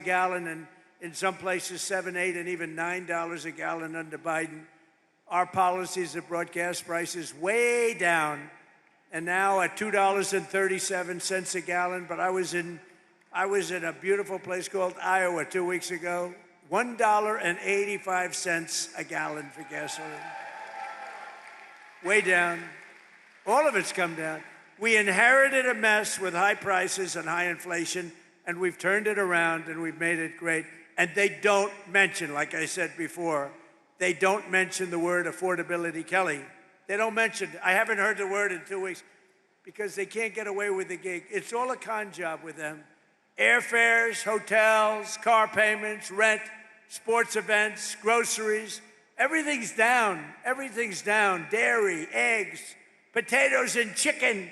a gallon, and in some places $7, $8, and even $9 a gallon under Biden. Our policies have brought gas prices way down, and now at $2.37 a gallon. But I was in a beautiful place called Iowa 2 weeks ago, $1.85 a gallon for gasoline. Way down. All of it's come down. We inherited a mess with high prices and high inflation, and we've turned it around and we've made it great. And they don't mention, like I said before, they don't mention the word affordability, Kelly. They don't mention it. I haven't heard the word in 2 weeks because they can't get away with the gig. It's all a con job with them. Airfares, hotels, car payments, rent, sports events, groceries, everything's down. Everything's down. Dairy, eggs, potatoes and chicken.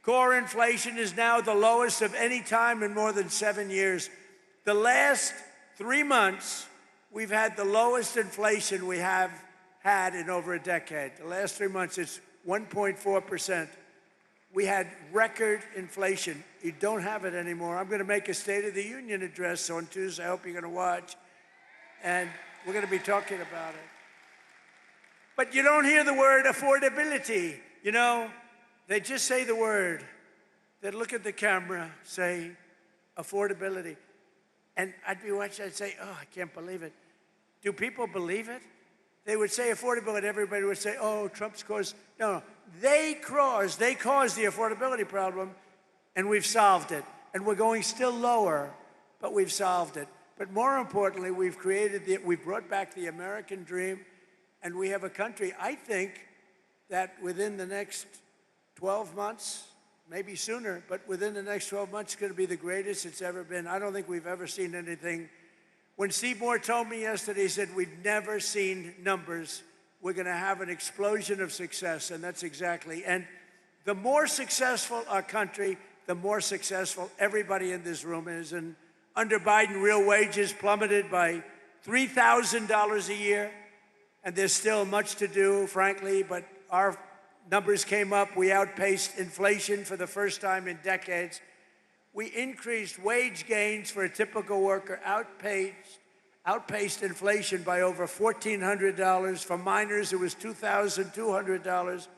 Core inflation is now the lowest of any time in more than 7 years. The last 3 months, we've had the lowest inflation we have had in over a decade. The last 3 months, it's 1.4%. We had record inflation. You don't have it anymore. I'm going to make a State of the Union address on Tuesday. I hope you're going to watch. And we're going to be talking about it. But you don't hear the word affordability. You know, they just say the word. They look at the camera, say affordability. And I'd be watching, I'd say, oh, I can't believe it. Do people believe it? They would say affordability, everybody would say, oh, Trump's caused. No, they caused the affordability problem, and we've solved it. And we're going still lower, but we've solved it. But more importantly, we've brought back the American dream, and we have a country, I think, that within the next 12 months, maybe sooner, but within the next 12 months, it's going to be the greatest it's ever been. I don't think we've ever seen anything. When Steve Moore told me yesterday, he said, we've never seen numbers. We're going to have an explosion of success, and that's exactly. And the more successful our country, the more successful everybody in this room is. And under Biden, real wages plummeted by $3,000 a year, and there's still much to do, frankly, but our numbers came up. We outpaced inflation for the first time in decades. We increased wage gains for a typical worker, outpaced inflation by over $1,400. For minors, it was $2,200.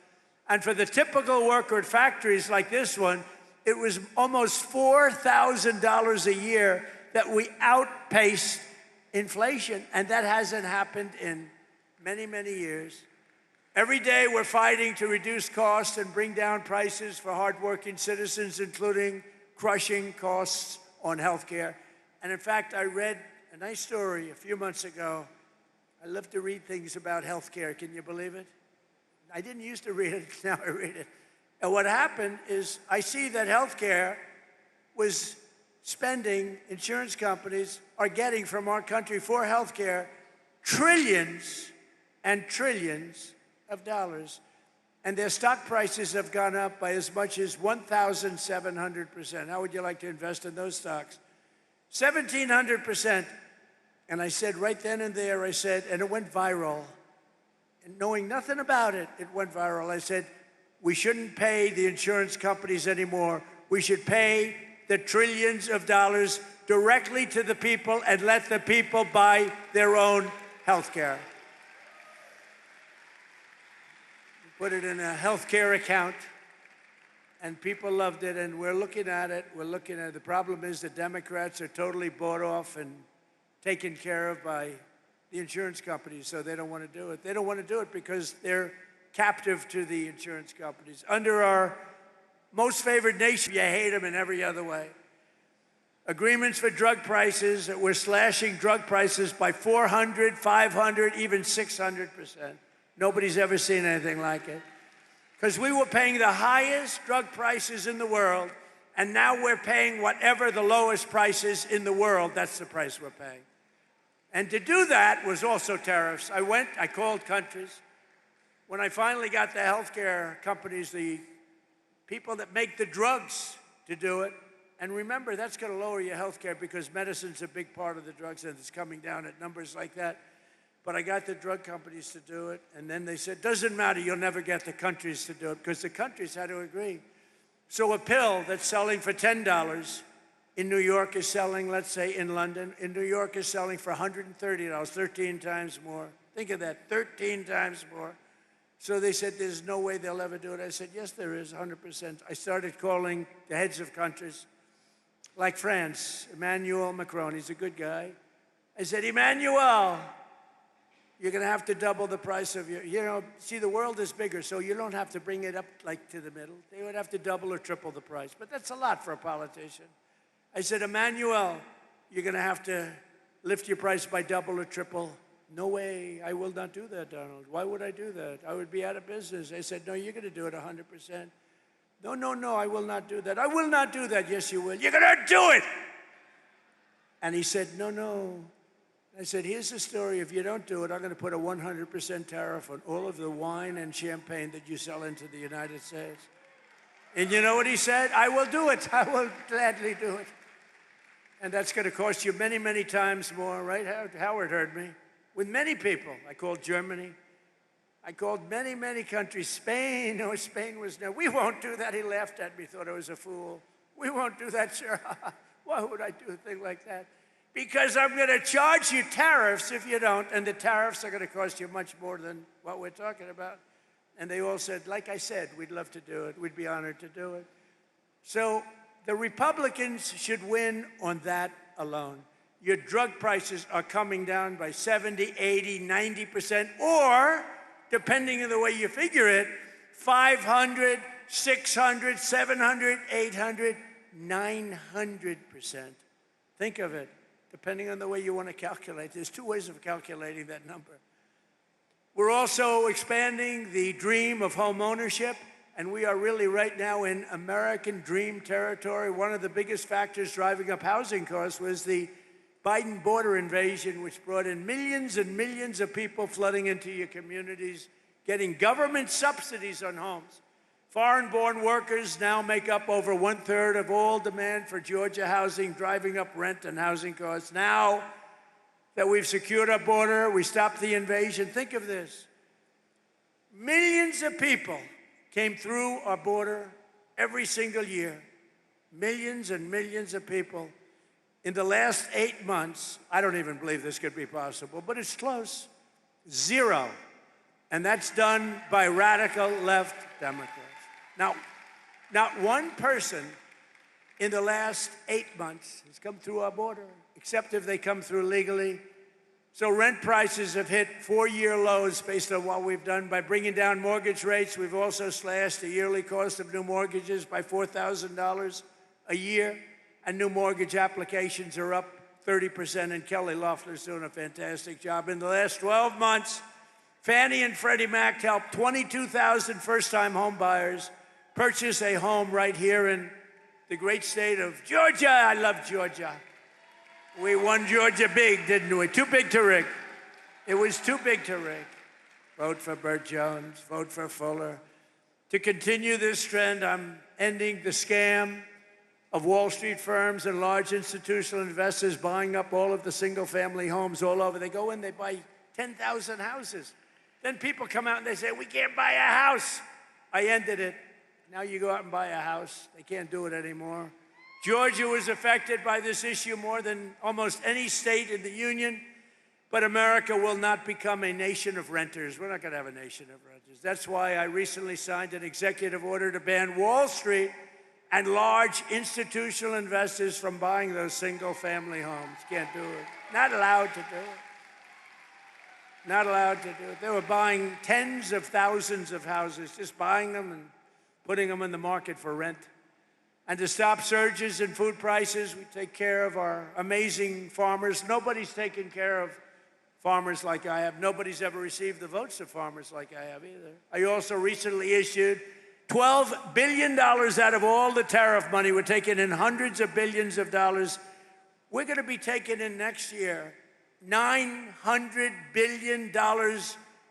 And for the typical worker at factories like this one, it was almost $4,000 a year that we outpaced inflation. And that hasn't happened in many, many years. Every day we're fighting to reduce costs and bring down prices for hardworking citizens, including crushing costs on health care. And in fact, I read a nice story a few months ago. I love to read things about health care. Can you believe it? I didn't used to read it, now I read it. And what happened is I see that health care was spending, insurance companies are getting from our country for health care trillions and trillions of dollars. And their stock prices have gone up by as much as 1,700%. How would you like to invest in those stocks? 1,700%. And I said right then and there, I said, and it went viral. And knowing nothing about it, it went viral. I said, we shouldn't pay the insurance companies anymore. We should pay the trillions of dollars directly to the people and let the people buy their own health care. Put it in a health care account, and people loved it, and we're looking at it. We're looking at it. The problem is the Democrats are totally bought off and taken care of by the insurance companies, so they don't want to do it. They don't want to do it because they're captive to the insurance companies. Under our most favored nation, you hate them in every other way. Agreements for drug prices, we're slashing drug prices by 400, 500, even 600%. Nobody's ever seen anything like it. Because we were paying the highest drug prices in the world, and now we're paying whatever the lowest price is in the world. That's the price we're paying. And to do that was also tariffs. I called countries. When I finally got the healthcare companies, the people that make the drugs to do it, and remember, that's going to lower your healthcare because medicine's a big part of the drugs, and it's coming down at numbers like that. But I got the drug companies to do it, and then they said, doesn't matter, you'll never get the countries to do it, because the countries had to agree. So a pill that's selling for $10 in New York is selling, let's say in London, in New York is selling for $130, 13 times more. Think of that, 13 times more. So they said, there's no way they'll ever do it. I said, yes, there is, 100%. I started calling the heads of countries, like France, Emmanuel Macron, he's a good guy. I said, Emmanuel, you're going to have to double the price of see, the world is bigger, so you don't have to bring it up like to the middle. They would have to double or triple the price, but that's a lot for a politician. I said, Emmanuel, you're going to have to lift your price by double or triple. No way, I will not do that, Donald. Why would I do that? I would be out of business. I said, no, you're going to do it 100%. No, I will not do that. I will not do that. Yes, you will. You're going to do it. And he said, no. I said, here's the story. If you don't do it, I'm going to put a 100% tariff on all of the wine and champagne that you sell into the United States. And you know what he said? I will do it. I will gladly do it. And that's going to cost you many, many times more, right? Howard heard me. With many people. I called Germany. I called many, many countries. Spain. Oh, Spain was no. We won't do that. He laughed at me, thought I was a fool. We won't do that, sir. Why would I do a thing like that? Because I'm going to charge you tariffs if you don't, and the tariffs are going to cost you much more than what we're talking about. And they all said, like I said, we'd love to do it. We'd be honored to do it. So the Republicans should win on that alone. Your drug prices are coming down by 70, 80, 90%, or, depending on the way you figure it, 500, 600, 700, 800, 900%. Think of it, depending on the way you want to calculate. There's two ways of calculating that number. We're also expanding the dream of home ownership, and we are really right now in American dream territory. One of the biggest factors driving up housing costs was the Biden border invasion, which brought in millions and millions of people flooding into your communities, getting government subsidies on homes. Foreign-born workers now make up over 1/3 of all demand for Georgia housing, driving up rent and housing costs. Now that we've secured our border, we stopped the invasion. Think of this. Millions of people came through our border every single year. Millions and millions of people. In the last 8 months, I don't even believe this could be possible, but it's close. 0. And that's done by radical left Democrats. Now, not one person in the last 8 months has come through our border, except if they come through legally. So rent prices have hit 4-year lows based on what we've done. By bringing down mortgage rates, we've also slashed the yearly cost of new mortgages by $4,000 a year. And new mortgage applications are up 30%, and Kelly Loeffler's doing a fantastic job. In the last 12 months, Fannie and Freddie Mac helped 22,000 first-time home buyers purchase a home right here in the great state of Georgia. I love Georgia. We won Georgia big, didn't we? Too big to rig. It was too big to rig. Vote for Burt Jones, vote for Fuller. To continue this trend, I'm ending the scam of Wall Street firms and large institutional investors buying up all of the single-family homes all over. They go in, they buy 10,000 houses. Then people come out and they say, we can't buy a house. I ended it. Now you go out and buy a house. They can't do it anymore. Georgia was affected by this issue more than almost any state in the union, but America will not become a nation of renters. We're not going to have a nation of renters. That's why I recently signed an executive order to ban Wall Street and large institutional investors from buying those single-family homes. Can't do it. Not allowed to do it. Not allowed to do it. They were buying tens of thousands of houses, just buying them and putting them in the market for rent. And to stop surges in food prices, we take care of our amazing farmers. Nobody's taken care of farmers like I have. Nobody's ever received the votes of farmers like I have either. I also recently issued $12 billion out of all the tariff money. We're taking in hundreds of billions of dollars. We're going to be taking in next year $900 billion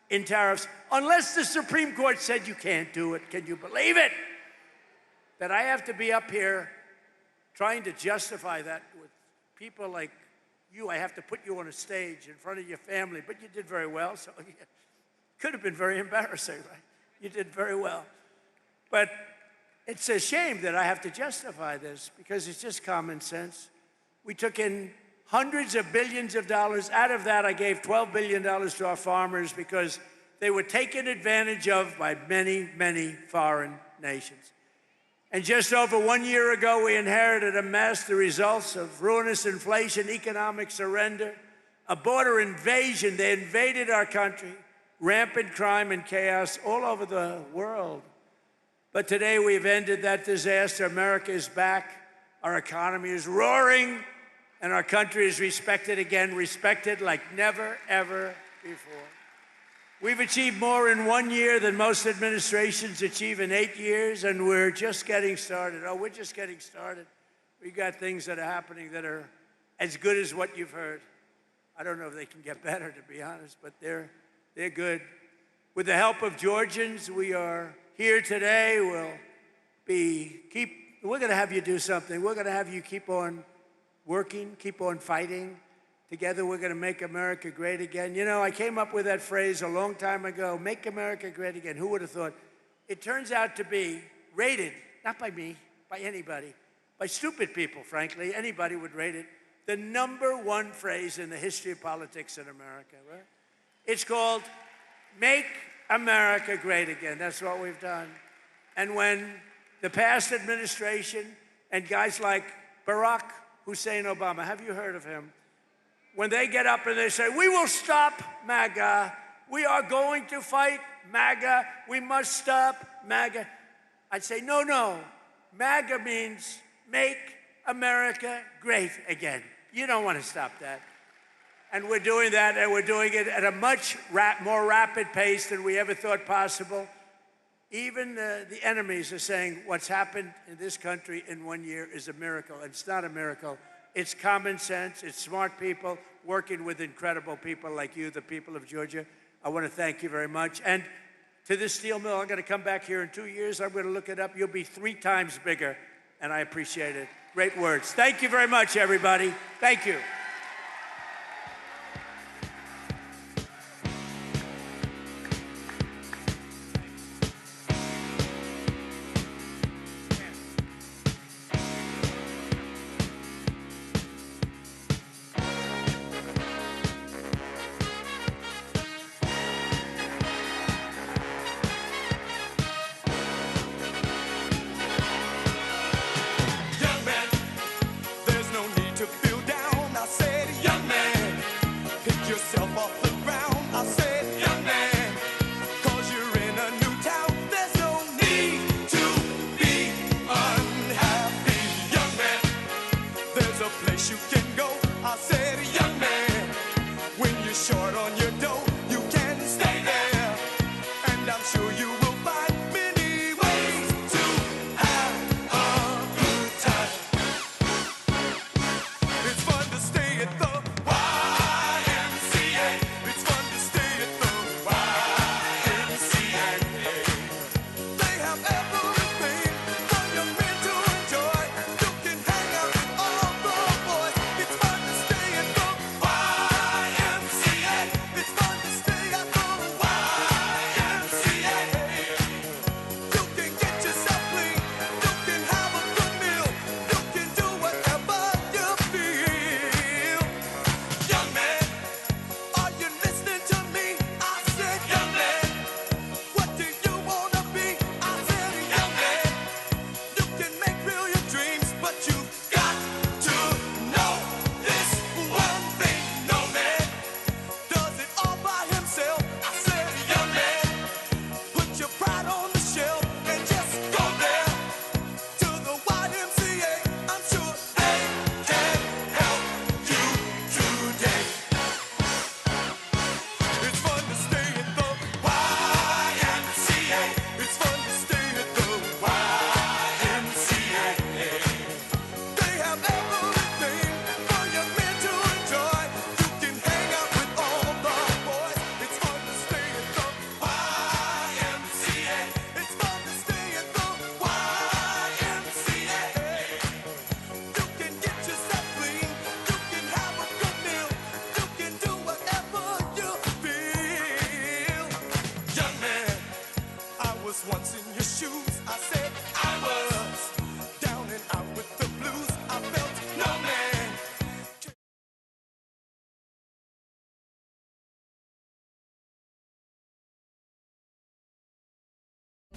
in tariffs, unless the Supreme Court said you can't do it. Can you believe it? That I have to be up here trying to justify that with people like you. I have to put you on a stage in front of your family, but you did very well, so it could have been very embarrassing, right? You did very well. But It's a shame that I have to justify this because it's just common sense. We took in hundreds of billions of dollars. Out of that, I gave $12 billion to our farmers because they were taken advantage of by many, many foreign nations. And just over 1 year ago, we inherited a mess, the results of ruinous inflation, economic surrender, a border invasion. They invaded our country, rampant crime and chaos all over the world. But today we've ended that disaster. America is back. Our economy is roaring, and our country is respected again, respected like never, ever before. We've achieved more in 1 year than most administrations achieve in 8 years, and we're just getting started. Oh, we're just getting started. We've got things that are happening that are as good as what you've heard. I don't know if they can get better, to be honest, but they're good. With the help of Georgians, we are here today. We're going to have you do something. We're going to have you keep on working, keep on fighting. Together, we're going to make America great again. You know, I came up with that phrase a long time ago, make America great again. Who would have thought? It turns out to be rated, not by me, by anybody, by stupid people, frankly. Anybody would rate it. The #1 phrase in the history of politics in America, right? It's called Make America Great Again. That's what we've done. And when the past administration and guys like Barack Hussein Obama, have you heard of him? When they get up and they say, we will stop MAGA, we are going to fight MAGA, we must stop MAGA, I'd say, no. MAGA means make America great again. You don't want to stop that. And we're doing that, and we're doing it at a much more rapid pace than we ever thought possible. Even the enemies are saying what's happened in this country in 1 year is a miracle. And it's not a miracle. It's common sense. It's smart people working with incredible people like you, the people of Georgia. I want to thank you very much. And to this steel mill, I'm going to come back here in 2 years. I'm going to look it up. You'll be 3 times bigger, and I appreciate it. Great words. Thank you very much, everybody. Thank you. Young man, there's no need to feel down. I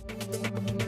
News.